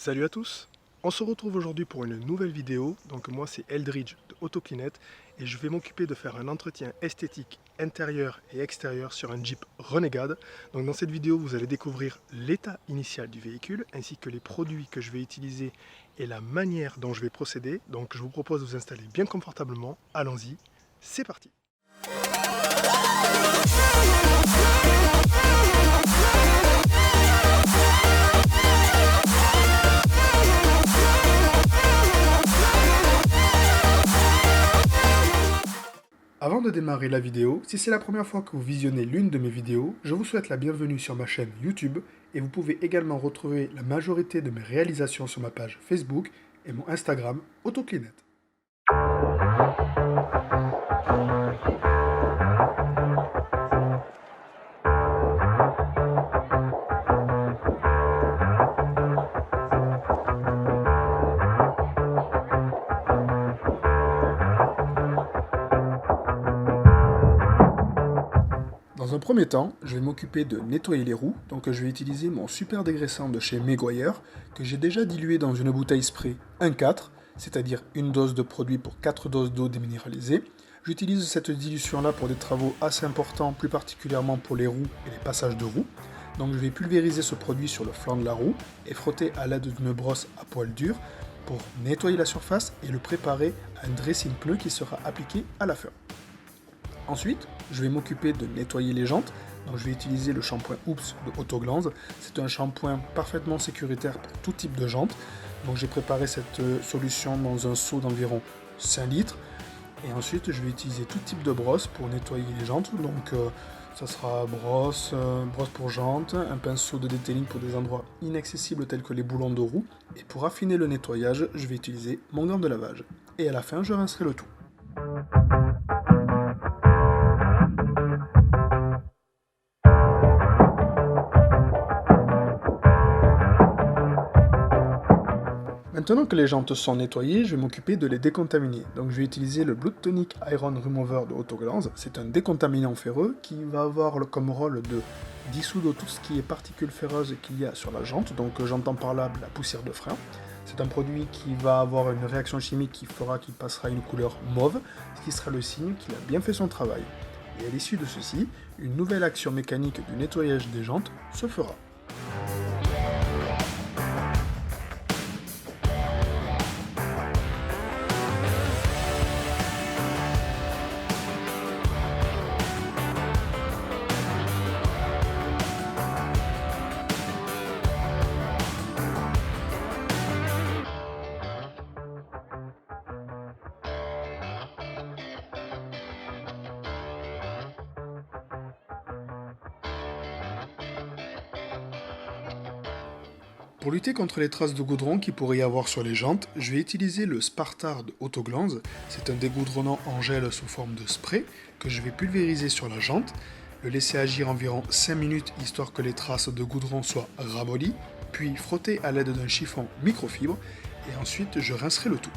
Salut à tous, on se retrouve aujourd'hui pour une nouvelle vidéo. Donc moi c'est Eldridge de Autocleanet et je vais m'occuper de faire un entretien esthétique intérieur et extérieur sur un Jeep Renegade. Donc dans cette vidéo vous allez découvrir l'état initial du véhicule ainsi que les produits que je vais utiliser et la manière dont je vais procéder. Donc je vous propose de vous installer bien confortablement, allons-y, c'est parti. Avant de démarrer la vidéo, si c'est la première fois que vous visionnez l'une de mes vidéos, je vous souhaite la bienvenue sur ma chaîne YouTube et vous pouvez également retrouver la majorité de mes réalisations sur ma page Facebook et mon Instagram Autocleanet. Dans un premier temps, je vais m'occuper de nettoyer les roues, donc je vais utiliser mon super dégraissant de chez Meguiar, que j'ai déjà dilué dans une bouteille spray 1,4, c'est-à-dire une dose de produit pour 4 doses d'eau déminéralisée. J'utilise cette dilution-là pour des travaux assez importants, plus particulièrement pour les roues et les passages de roues. Donc je vais pulvériser ce produit sur le flanc de la roue et frotter à l'aide d'une brosse à poil dur pour nettoyer la surface et le préparer à un dressing pneu qui sera appliqué à la fin. Ensuite, je vais m'occuper de nettoyer les jantes. Donc je vais utiliser le shampoing Oops de Autoglance. C'est un shampoing parfaitement sécuritaire pour tout type de jantes. Donc j'ai préparé cette solution dans un seau d'environ 5 litres. Et ensuite, je vais utiliser tout type de brosse pour nettoyer les jantes. Donc ça sera brosse pour jantes, un pinceau de detailing pour des endroits inaccessibles tels que les boulons de roue. Et pour affiner le nettoyage, je vais utiliser mon gant de lavage. Et à la fin, je rincerai le tout. Maintenant que les jantes sont nettoyées, je vais m'occuper de les décontaminer. Donc je vais utiliser le Blood Tonic Iron Remover de Autoglance. C'est un décontaminant ferreux qui va avoir comme rôle de dissoudre tout ce qui est particules ferreuses qu'il y a sur la jante. Donc j'entends par là la poussière de frein. C'est un produit qui va avoir une réaction chimique qui fera qu'il passera une couleur mauve, ce qui sera le signe qu'il a bien fait son travail. Et à l'issue de ceci, une nouvelle action mécanique du nettoyage des jantes se fera. Pour lutter contre les traces de goudron qu'il pourrait y avoir sur les jantes, je vais utiliser le Spartar de Autoglance. C'est un dégoudronnant en gel sous forme de spray que je vais pulvériser sur la jante, le laisser agir environ 5 minutes histoire que les traces de goudron soient ramollies, puis frotter à l'aide d'un chiffon microfibre et ensuite je rincerai le tout.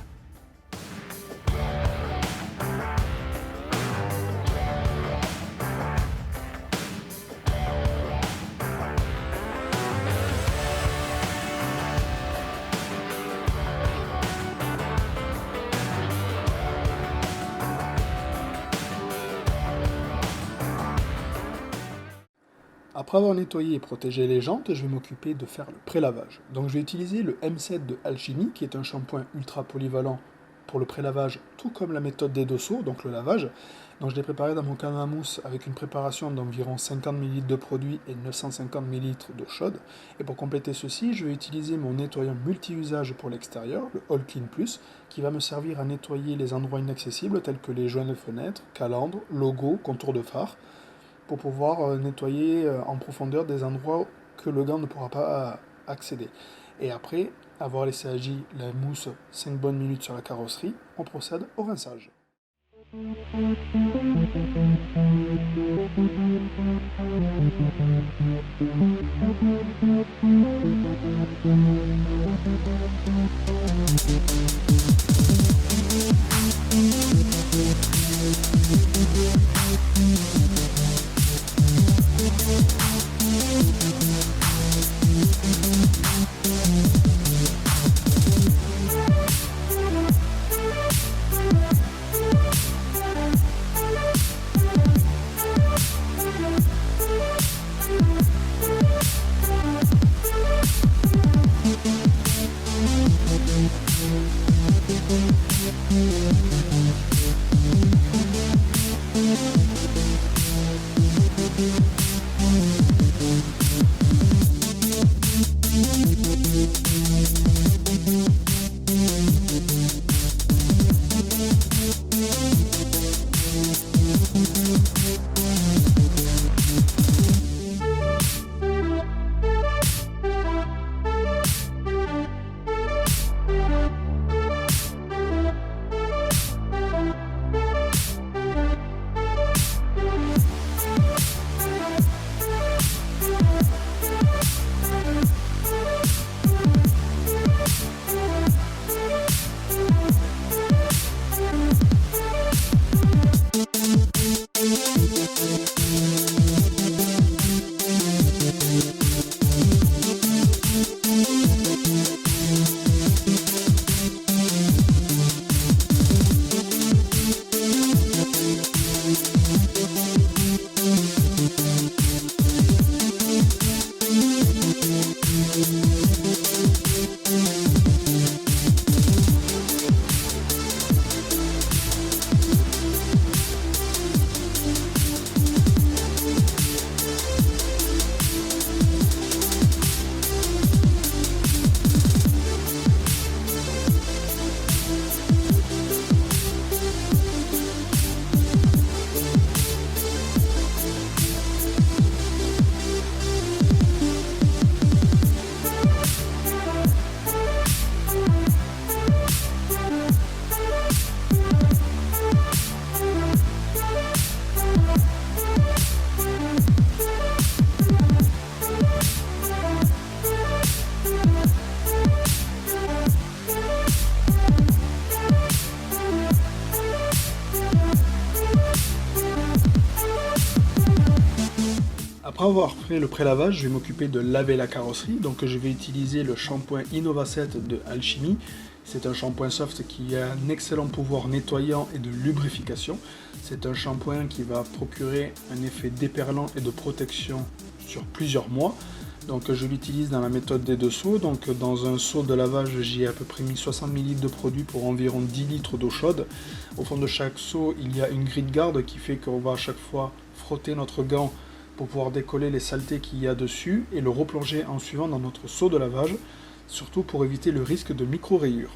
Après avoir nettoyé et protégé les jantes, je vais m'occuper de faire le pré-lavage. Donc je vais utiliser le M7 de Alchemy, qui est un shampoing ultra polyvalent pour le pré-lavage, tout comme la méthode des Dosso, donc le lavage. Donc je l'ai préparé dans mon canon à mousse avec une préparation d'environ 50 ml de produit et 950 ml d'eau chaude. Et pour compléter ceci, je vais utiliser mon nettoyant multi-usage pour l'extérieur, le All Clean Plus, qui va me servir à nettoyer les endroits inaccessibles tels que les joints de fenêtres, calandres, logos, contours de phare, pour pouvoir nettoyer en profondeur des endroits que le gant ne pourra pas accéder. Et après avoir laissé agir la mousse 5 bonnes minutes sur la carrosserie, on procède au rinçage. avoir fait le pré-lavage, je vais m'occuper de laver la carrosserie. Donc je vais utiliser le shampoing Innova7 de Alchemy. C'est un shampoing soft qui a un excellent pouvoir nettoyant et de lubrification. C'est un shampoing qui va procurer un effet déperlant et de protection sur plusieurs mois. Donc je l'utilise dans la méthode des 2 seaux. Donc dans un seau de lavage, j'y ai à peu près mis 60 ml de produit pour environ 10 litres d'eau chaude. Au fond de chaque seau, il y a une grille de garde qui fait qu'on va à chaque fois frotter notre gant pour pouvoir décoller les saletés qu'il y a dessus et le replonger en suivant dans notre seau de lavage, surtout pour éviter le risque de micro-rayures.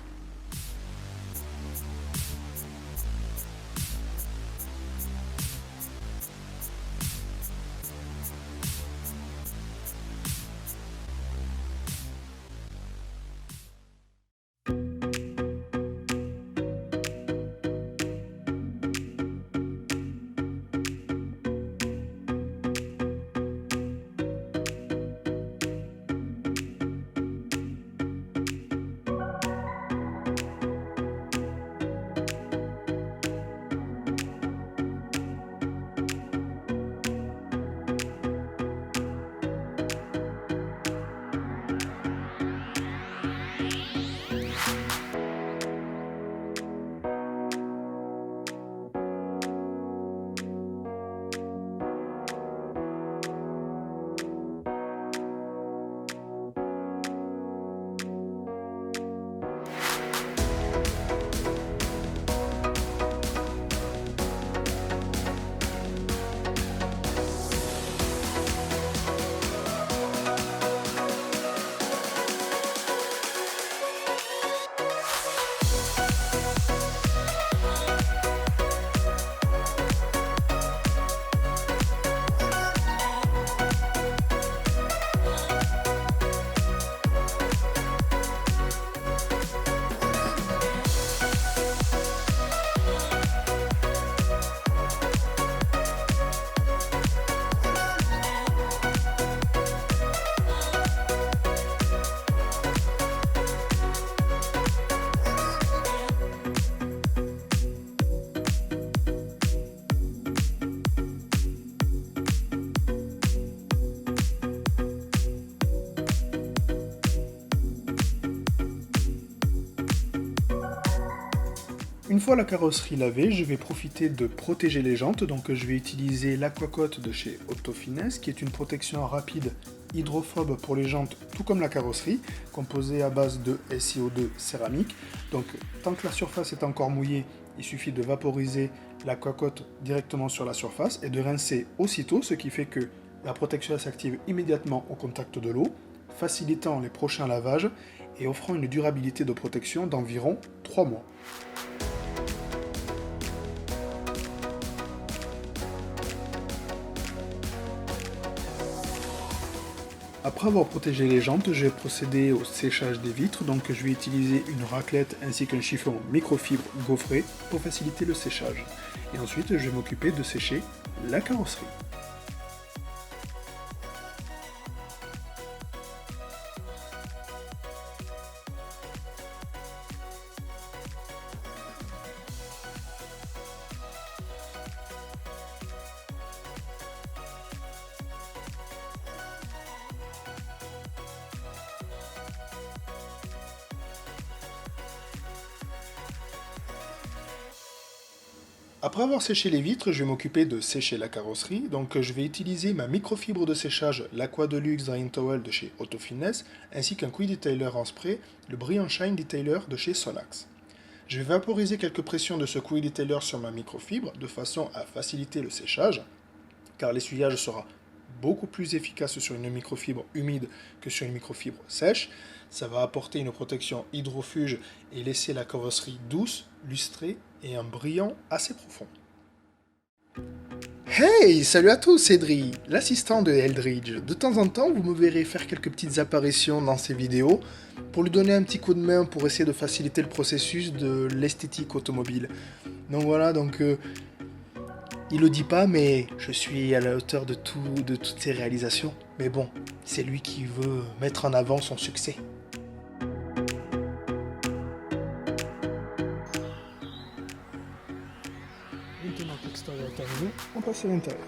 Une fois la carrosserie lavée, je vais profiter de protéger les jantes, donc je vais utiliser l'Aquacoat de chez Autofinesse, qui est une protection rapide hydrophobe pour les jantes, tout comme la carrosserie, composée à base de SiO2 céramique. Donc tant que la surface est encore mouillée, il suffit de vaporiser l'Aquacoat directement sur la surface et de rincer aussitôt, ce qui fait que la protection s'active immédiatement au contact de l'eau, facilitant les prochains lavages et offrant une durabilité de protection d'environ 3 mois. Après avoir protégé les jantes, je vais procéder au séchage des vitres, donc je vais utiliser une raclette ainsi qu'un chiffon microfibre gaufré pour faciliter le séchage. Et ensuite, je vais m'occuper de sécher la carrosserie. Après avoir séché les vitres, je vais m'occuper de sécher la carrosserie. Donc je vais utiliser ma microfibre de séchage, l'Aqua Deluxe Drying Towel de chez Autofinesse, ainsi qu'un Quick Detailer en spray, le Brilliant Shine Detailer de chez Sonax. Je vais vaporiser quelques pressions de ce Quick Detailer sur ma microfibre de façon à faciliter le séchage, car l'essuyage sera beaucoup plus efficace sur une microfibre humide que sur une microfibre sèche. Ça va apporter une protection hydrofuge et laisser la carrosserie douce, lustrée et un brillant assez profond. Hey, salut à tous, c'est Dri, l'assistant de Eldridge. De temps en temps, vous me verrez faire quelques petites apparitions dans ces vidéos pour lui donner un petit coup de main pour essayer de faciliter le processus de l'esthétique automobile. Donc voilà, il le dit pas, mais je suis à la hauteur de toutes ses réalisations. Mais bon, c'est lui qui veut mettre en avant son succès. Maintenant que l'extérieur est terminé, on passe à l'intérieur.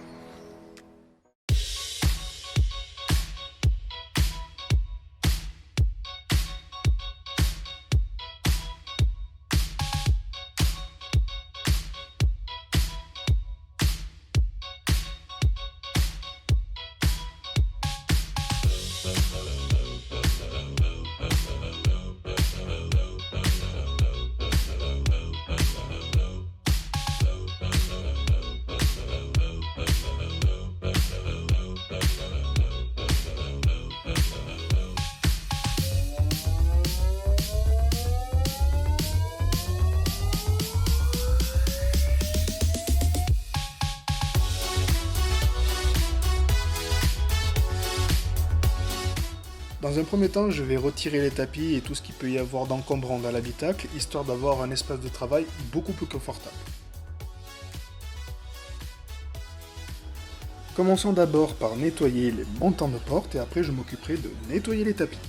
Dans un premier temps, je vais retirer les tapis et tout ce qu'il peut y avoir d'encombrant dans l'habitacle, histoire d'avoir un espace de travail beaucoup plus confortable. Commençons d'abord par nettoyer les montants de porte et après je m'occuperai de nettoyer les tapis.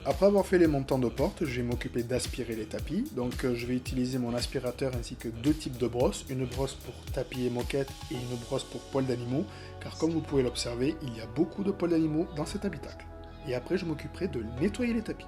Après avoir fait les montants de porte, je vais m'occuper d'aspirer les tapis. Donc je vais utiliser mon aspirateur ainsi que deux types de brosses. Une brosse pour tapis et moquette et une brosse pour poils d'animaux. Car comme vous pouvez l'observer, il y a beaucoup de poils d'animaux dans cet habitacle. Et après je m'occuperai de nettoyer les tapis.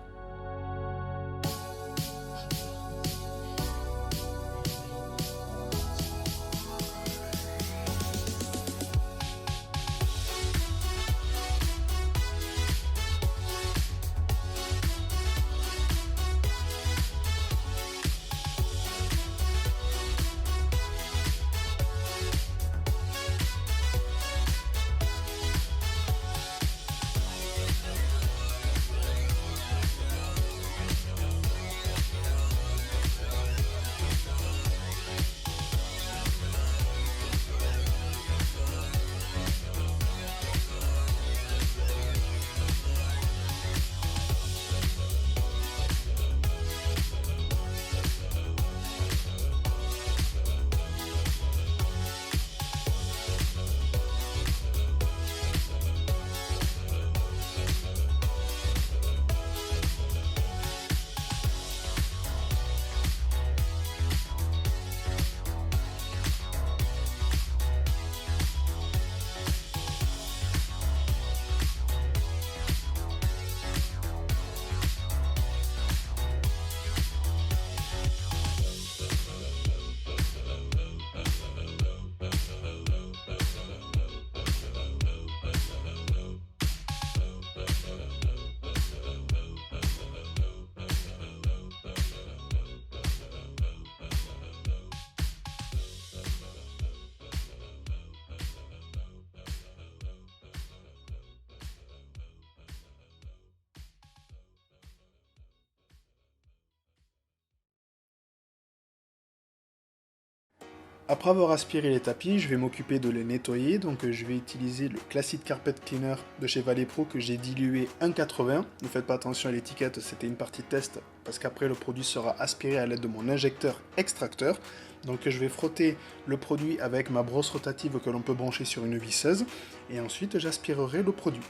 Après avoir aspiré les tapis, je vais m'occuper de les nettoyer, donc je vais utiliser le Classic Carpet Cleaner de chez Vallepro que j'ai dilué 1,80. Ne faites pas attention à l'étiquette, c'était une partie test, parce qu'après le produit sera aspiré à l'aide de mon injecteur extracteur. Donc je vais frotter le produit avec ma brosse rotative que l'on peut brancher sur une visseuse, et ensuite j'aspirerai le produit.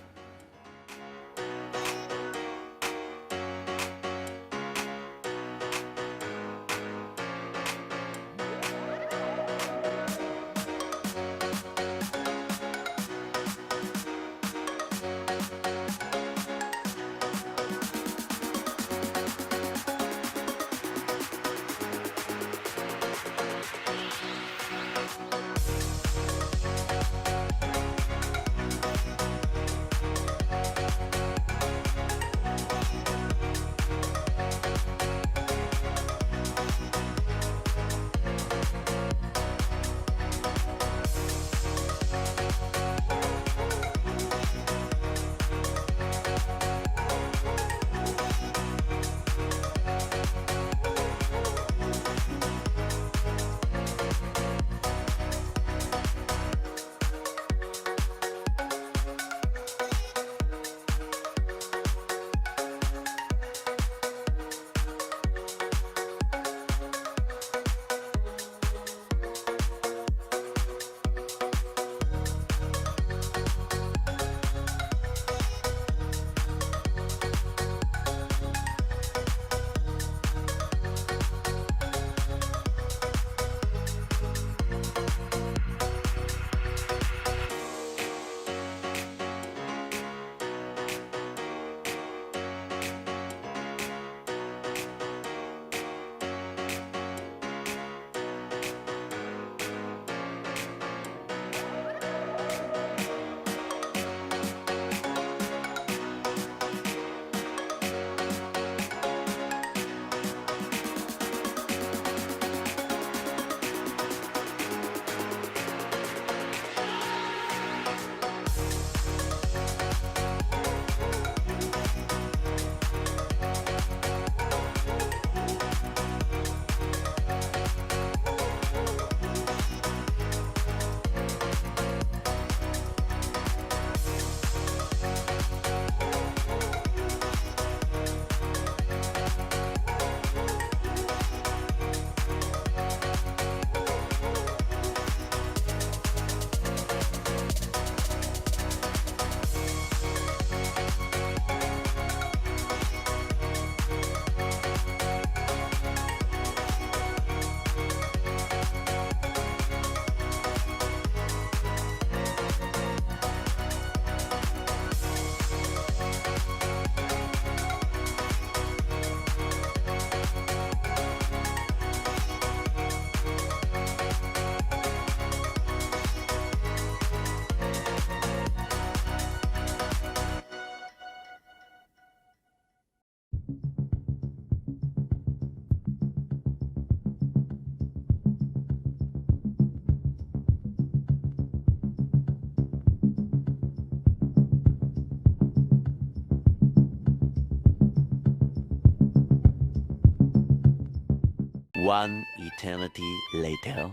One eternity later.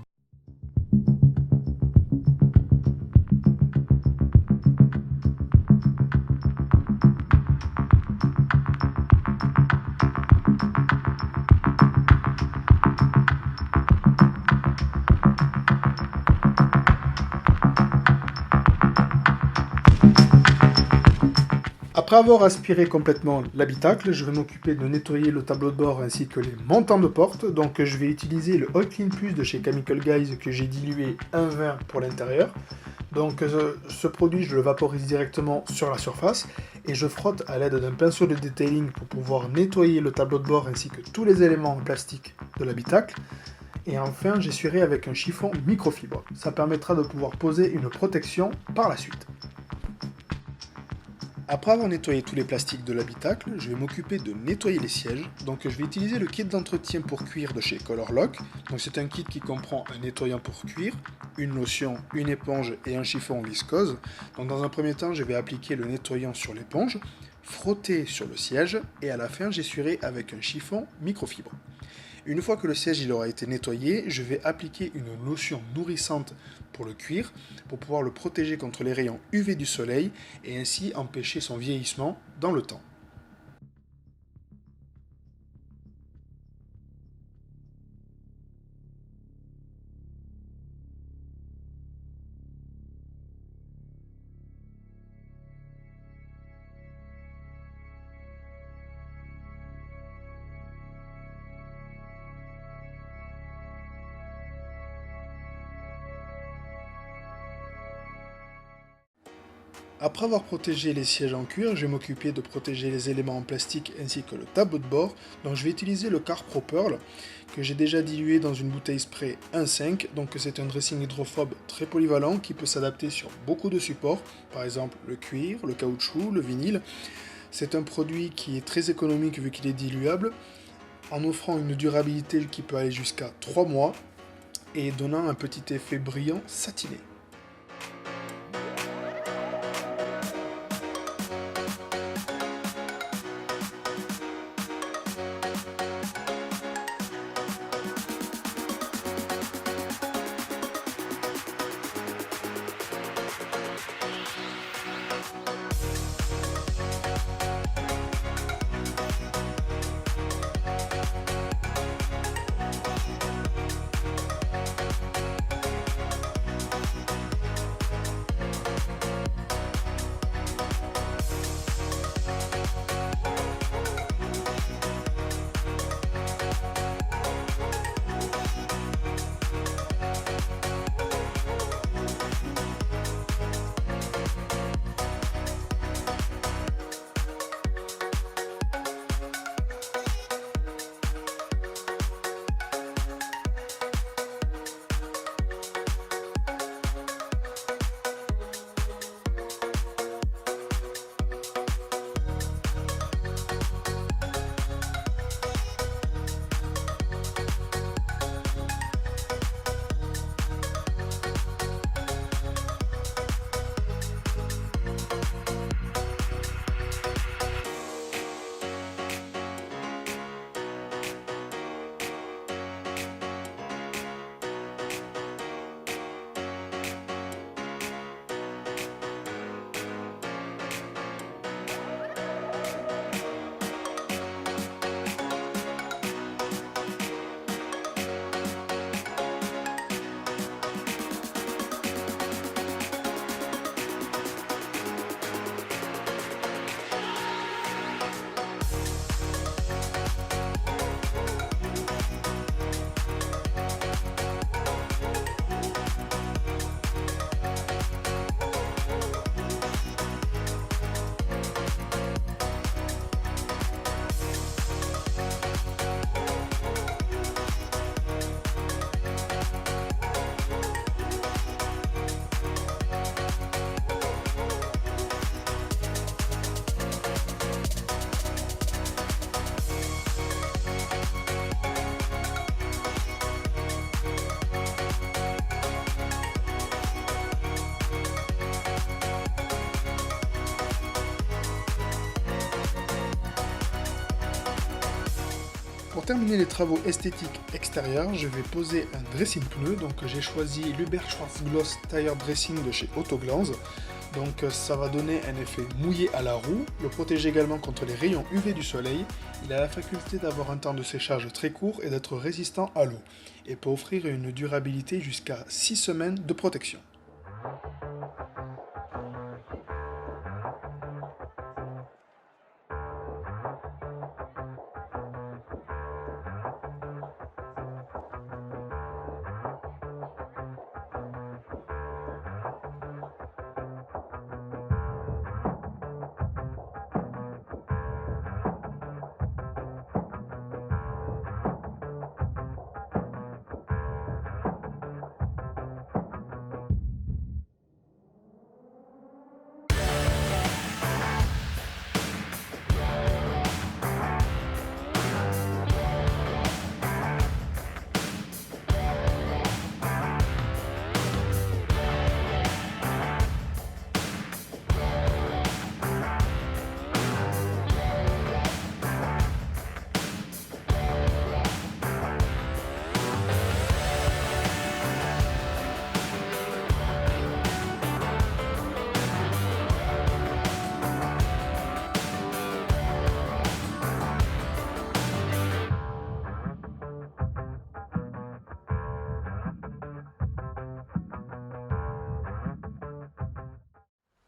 Après avoir aspiré complètement l'habitacle, je vais m'occuper de nettoyer le tableau de bord ainsi que les montants de porte. Donc je vais utiliser le Oil Clean Plus de chez Chemical Guys que j'ai dilué 1,20 pour l'intérieur. Donc ce produit, je le vaporise directement sur la surface et je frotte à l'aide d'un pinceau de detailing pour pouvoir nettoyer le tableau de bord ainsi que tous les éléments en plastique de l'habitacle. Et enfin, j'essuierai avec un chiffon microfibre. Ça permettra de pouvoir poser une protection par la suite. Après avoir nettoyé tous les plastiques de l'habitacle, je vais m'occuper de nettoyer les sièges. Donc je vais utiliser le kit d'entretien pour cuir de chez Colorlock. Donc c'est un kit qui comprend un nettoyant pour cuir, une lotion, une éponge et un chiffon en viscose. Donc dans un premier temps, je vais appliquer le nettoyant sur l'éponge, frotter sur le siège et à la fin, j'essuierai avec un chiffon microfibre. Une fois que le siège il aura été nettoyé, je vais appliquer une lotion nourrissante pour le cuir, pour pouvoir le protéger contre les rayons UV du soleil et ainsi empêcher son vieillissement dans le temps. Après avoir protégé les sièges en cuir, je vais m'occuper de protéger les éléments en plastique ainsi que le tableau de bord. Donc je vais utiliser le Car Pro Pearl que j'ai déjà dilué dans une bouteille spray 1,5. Donc c'est un dressing hydrophobe très polyvalent qui peut s'adapter sur beaucoup de supports, par exemple le cuir, le caoutchouc, le vinyle. C'est un produit qui est très économique vu qu'il est diluable, en offrant une durabilité qui peut aller jusqu'à 3 mois et donnant un petit effet brillant satiné. terminer les travaux esthétiques extérieurs, je vais poser un dressing pneu. Donc j'ai choisi l'Uber Schwarzgloss Tire Dressing de chez Autoglanz. Donc ça va donner un effet mouillé à la roue, le protège également contre les rayons UV du soleil. Il a la faculté d'avoir un temps de séchage très court et d'être résistant à l'eau, et peut offrir une durabilité jusqu'à 6 semaines de protection.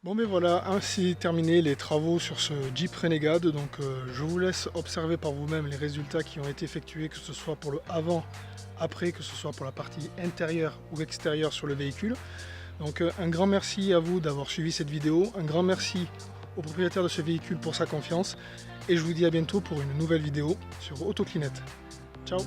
Bon mais voilà, ainsi terminé les travaux sur ce Jeep Renegade. Donc je vous laisse observer par vous-même les résultats qui ont été effectués, que ce soit pour le avant, après, que ce soit pour la partie intérieure ou extérieure sur le véhicule. Donc un grand merci à vous d'avoir suivi cette vidéo, un grand merci au propriétaire de ce véhicule pour sa confiance, et je vous dis à bientôt pour une nouvelle vidéo sur Autoclinette. Ciao.